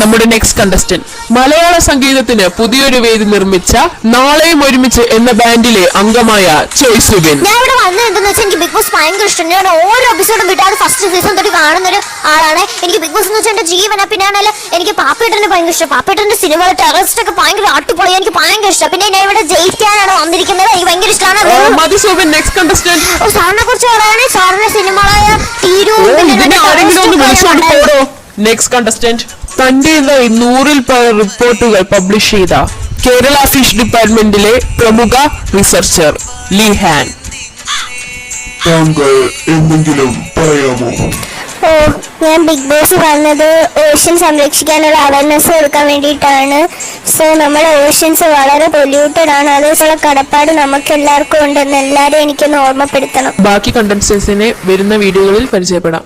നമ്മുടെ next contestant മലയാള സംഗീതത്തിന് പുതിയൊരു വേദി നിർമ്മിച്ച നാളെയും ഒരുമിച്ച് എന്ന ബാൻഡിലെ അംഗമായ ചോയ് സുബിൻ. ഞാൻ ഇവിടെ വന്നത് എന്തെന്ന് വെച്ചാൽ എനിക്ക് ബിഗ് ബോസ് ഭയങ്കര ഇഷ്ടം. ഞാൻ ഓരോ എപ്പിസോഡും വിട്ടാണ് ഫസ്റ്റ് സീസൺ തൊട്ട് കാണുന്ന ഒരു ആളാണ്. എനിക്ക് ബിഗ് ബോസ് എന്ന് വെച്ചാൽ എന്റെ ജീവനാ. പിന്നെ എനിക്ക് പാപ്പേട്ടനെ ഭയങ്കര ഇഷ്ടം. പാപ്പേട്ടന്റെ സിനിമകൾ ടെററിസ്റ്റ് ഒക്കെ ഭയങ്കര അടിപൊളി, എനിക്ക് ഭയങ്കര ഇഷ്ടം. പിന്നെ ഞാൻ ഇവിടെ ജയിക്കാനാണ് വന്നിരിക്കുന്നത്, എനിക്ക് ഭയങ്കര ഇഷ്ടമാണ്. സാറിനെ കുറിച്ച് പറയുകയാണെങ്കിൽ സാറിന്റെ സിനിമകളായ നെക്സ്റ്റ് കണ്ടസ്റ്റന്റ് തന്റെ 100-ൽ പരം റിപ്പോർട്ടുകൾ പബ്ലിഷ് ചെയ്ത കേരള ഫിഷ് ഡിപ്പാർട്ട്മെന്റിലെ പ്രമുഖ റിസർച്ചർ ലിഹാൻ. എന്തെങ്കിലും പറയാമോ? ഞാൻ ബിഗ് ബോസ് വന്നത് ഓഷ്യൻ സംരക്ഷിക്കാനുള്ള അവയർനെസ് കൊടുക്കാൻ വേണ്ടിയിട്ടാണ്. സോ നമ്മുടെ ഓഷ്യൻസ് വളരെ പൊല്യൂട്ടഡ് ആണ്. അതേപോലെ കടപ്പാട് നമുക്ക് എല്ലാവർക്കും ഉണ്ടെന്ന് എല്ലാവരും എനിക്കൊന്ന് ഓർമ്മപ്പെടുത്തണം. ബാക്കി കണ്ടസ്റ്റൻസിനെ വരുന്ന വീഡിയോകളിൽ പരിചയപ്പെടാം.